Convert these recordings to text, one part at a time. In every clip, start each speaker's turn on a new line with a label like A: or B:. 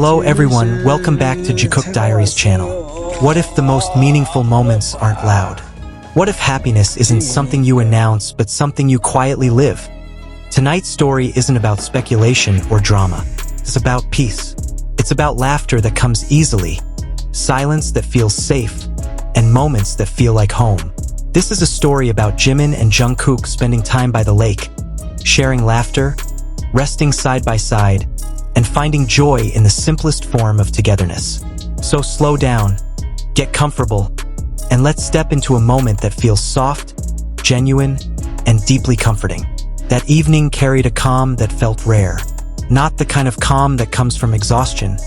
A: Hello everyone, welcome back to Jikook Diaries channel. What if the most meaningful moments aren't loud? What if happiness isn't something you announce, but something you quietly live? Tonight's story isn't about speculation or drama. It's about peace. It's about laughter that comes easily, silence that feels safe, and moments that feel like home. This is a story about Jimin and Jungkook spending time by the lake, sharing laughter, resting side by side, and finding joy in the simplest form of togetherness. So slow down, get comfortable, and let's step into a moment that feels soft, genuine, and deeply comforting. That evening carried a calm that felt rare. Not the kind of calm that comes from exhaustion,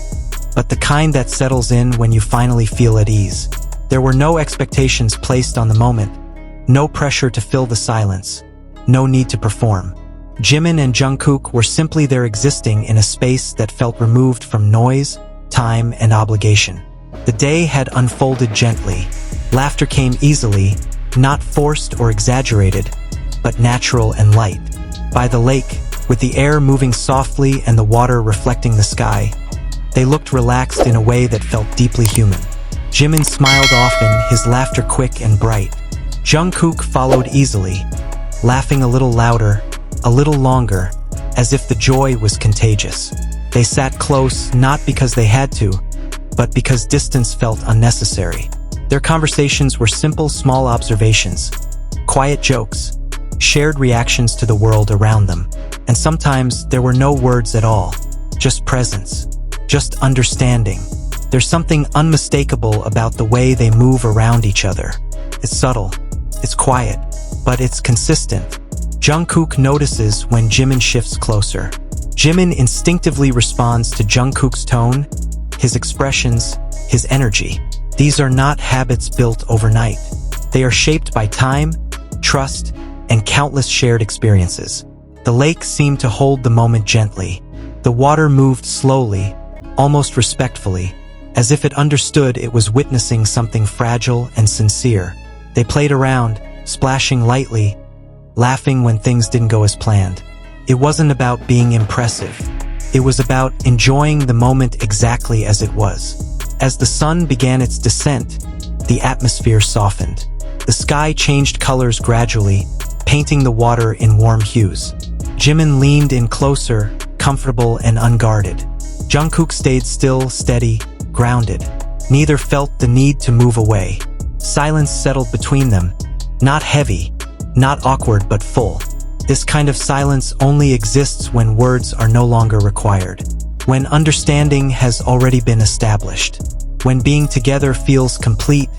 A: but the kind that settles in when you finally feel at ease. There were no expectations placed on the moment, no pressure to fill the silence, no need to perform. Jimin and Jungkook were simply there, existing in a space that felt removed from noise, time, and obligation. The day had unfolded gently. Laughter came easily, not forced or exaggerated, but natural and light. By the lake, with the air moving softly and the water reflecting the sky, they looked relaxed in a way that felt deeply human. Jimin smiled often, his laughter quick and bright. Jungkook followed easily, laughing a little louder, a little longer, as if the joy was contagious. They sat close, not because they had to, but because distance felt unnecessary. Their conversations were simple, small observations, quiet jokes, shared reactions to the world around them. And sometimes there were no words at all, just presence, just understanding. There's something unmistakable about the way they move around each other. It's subtle, it's quiet, but it's consistent. Jungkook notices when Jimin shifts closer. Jimin instinctively responds to Jungkook's tone, his expressions, his energy. These are not habits built overnight. They are shaped by time, trust, and countless shared experiences. The lake seemed to hold the moment gently. The water moved slowly, almost respectfully, as if it understood it was witnessing something fragile and sincere. They played around, splashing lightly, laughing when things didn't go as planned. It wasn't about being impressive. It was about enjoying the moment exactly as it was. As the sun began its descent, the atmosphere softened. The sky changed colors gradually, painting the water in warm hues. Jimin leaned in closer, comfortable and unguarded. Jungkook stayed still, steady, grounded. Neither felt the need to move away. Silence settled between them, not heavy, not awkward but full. This kind of silence only exists when words are no longer required. When understanding has already been established. When being together feels complete,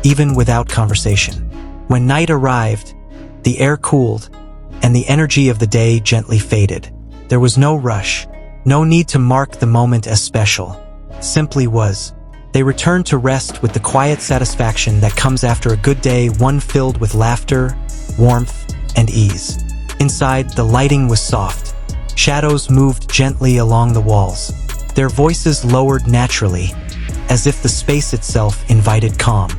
A: even without conversation. When night arrived, the air cooled, and the energy of the day gently faded. There was no rush, no need to mark the moment as special. Simply was. They returned to rest with the quiet satisfaction that comes after a good day, one filled with laughter, warmth, and ease. Inside, the lighting was soft. Shadows moved gently along the walls. Their voices lowered naturally, as if the space itself invited calm.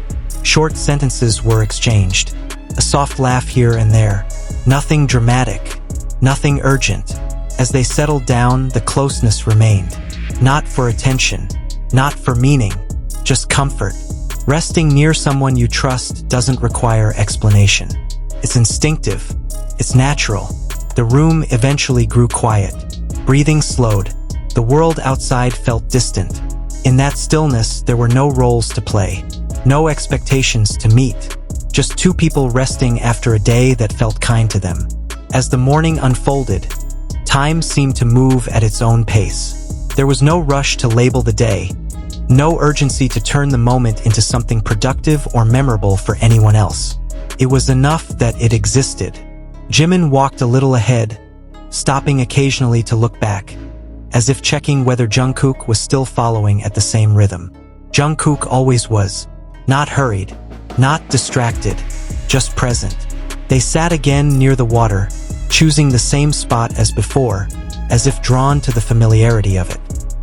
A: Short sentences were exchanged, a soft laugh here and there. Nothing dramatic, nothing urgent. As they settled down, the closeness remained. Not for attention, not for meaning, just comfort. Resting near someone you trust doesn't require explanation. It's instinctive. It's natural. The room eventually grew quiet. Breathing slowed. The world outside felt distant. In that stillness, there were no roles to play, no expectations to meet. Just two people resting after a day that felt kind to them. As the morning unfolded, time seemed to move at its own pace. There was no rush to label the day, no urgency to turn the moment into something productive or memorable for anyone else. It was enough that it existed. Jimin walked a little ahead, stopping occasionally to look back, as if checking whether Jungkook was still following at the same rhythm. Jungkook always was. Not hurried, not distracted, just present. They sat again near the water, choosing the same spot as before, as if drawn to the familiarity of it.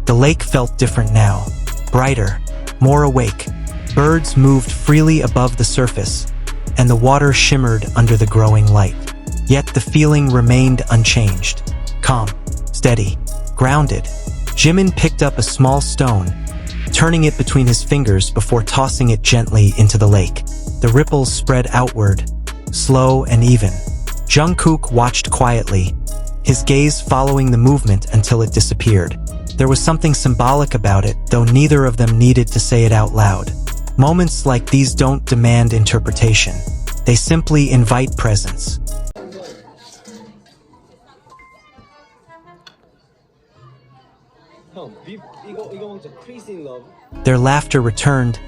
A: The lake felt different now, brighter, more awake. Birds moved freely above the surface, and the water shimmered under the growing light. Yet the feeling remained unchanged. Calm, steady, grounded. Jimin picked up a small stone, turning it between his fingers before tossing it gently into the lake. The ripples spread outward, slow and even. Jungkook watched quietly, his gaze following the movement until it disappeared. There was something symbolic about it, though neither of them needed to say it out loud. Moments like these don't demand interpretation. They simply invite presence. Their laughter returned,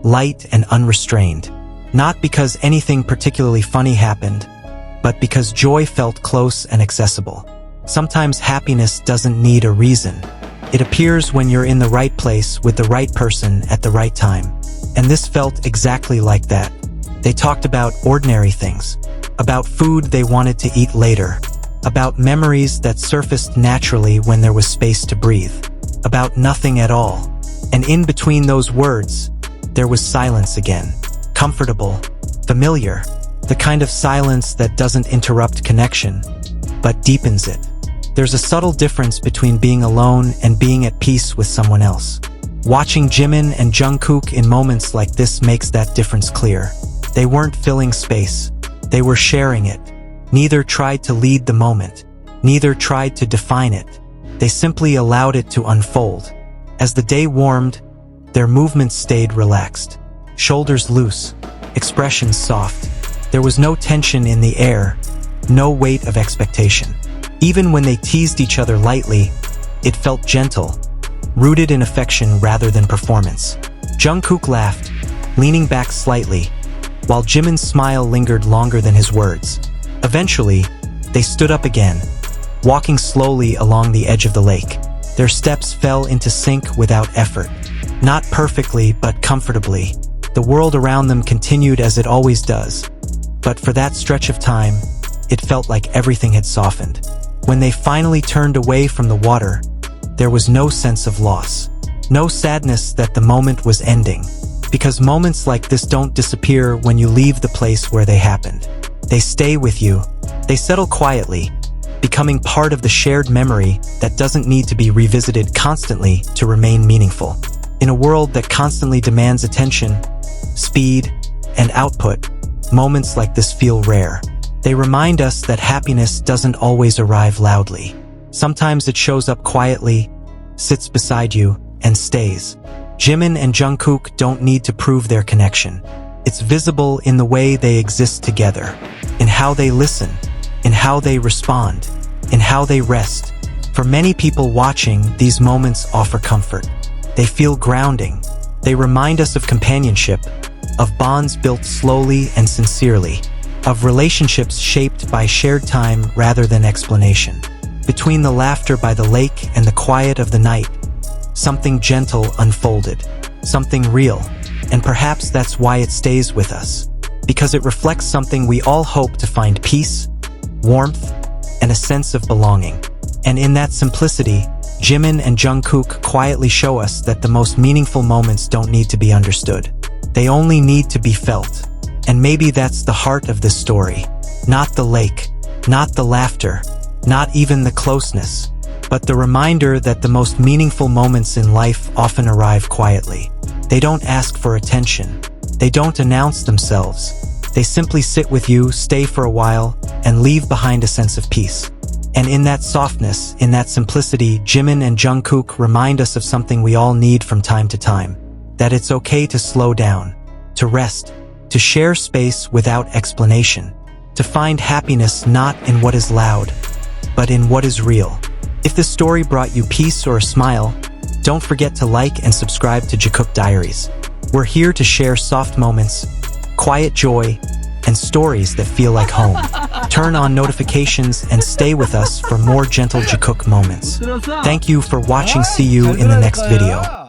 A: light and unrestrained. Not because anything particularly funny happened, but because joy felt close and accessible. Sometimes happiness doesn't need a reason. It appears when you're in the right place with the right person at the right time. And this felt exactly like that. They talked about ordinary things, about food they wanted to eat later, about memories that surfaced naturally when there was space to breathe, about nothing at all. And in between those words, there was silence again. Comfortable, familiar, the kind of silence that doesn't interrupt connection, but deepens it. There's a subtle difference between being alone and being at peace with someone else. Watching Jimin and Jungkook in moments like this makes that difference clear. They weren't filling space, they were sharing it. Neither tried to lead the moment, neither tried to define it. They simply allowed it to unfold. As the day warmed, their movements stayed relaxed. Shoulders loose, expressions soft. There was no tension in the air, no weight of expectation. Even when they teased each other lightly, it felt gentle, rooted in affection rather than performance. Jungkook laughed, leaning back slightly, while Jimin's smile lingered longer than his words. Eventually, they stood up again, walking slowly along the edge of the lake. Their steps fell into sync without effort. Not perfectly, but comfortably. The world around them continued as it always does. But for that stretch of time, it felt like everything had softened. When they finally turned away from the water, there was no sense of loss. No sadness that the moment was ending. Because moments like this don't disappear when you leave the place where they happened. They stay with you. They settle quietly, becoming part of the shared memory that doesn't need to be revisited constantly to remain meaningful. In a world that constantly demands attention, speed, and output, moments like this feel rare. They remind us that happiness doesn't always arrive loudly. Sometimes it shows up quietly, sits beside you, and stays. Jimin and Jungkook don't need to prove their connection. It's visible in the way they exist together, in how they listen, in how they respond, in how they rest. For many people watching, these moments offer comfort. They feel grounding. They remind us of companionship, of bonds built slowly and sincerely, of relationships shaped by shared time rather than explanation. Between the laughter by the lake and the quiet of the night, something gentle unfolded, something real, and perhaps that's why it stays with us, because it reflects something we all hope to find: peace, warmth, and a sense of belonging. And in that simplicity, Jimin and Jungkook quietly show us that the most meaningful moments don't need to be understood. They only need to be felt. And maybe that's the heart of this story. Not the lake, not the laughter, not even the closeness, but the reminder that the most meaningful moments in life often arrive quietly. They don't ask for attention. They don't announce themselves. They simply sit with you, stay for a while, and leave behind a sense of peace. And in that softness, in that simplicity, Jimin and Jungkook remind us of something we all need from time to time. That it's okay to slow down, to rest, to share space without explanation, to find happiness not in what is loud, but in what is real. If this story brought you peace or a smile, don't forget to like and subscribe to Jikook Diaries. We're here to share soft moments, quiet joy, and stories that feel like home. Turn on notifications and stay with us for more gentle Jikook moments. Thank you for watching. See you in the next video.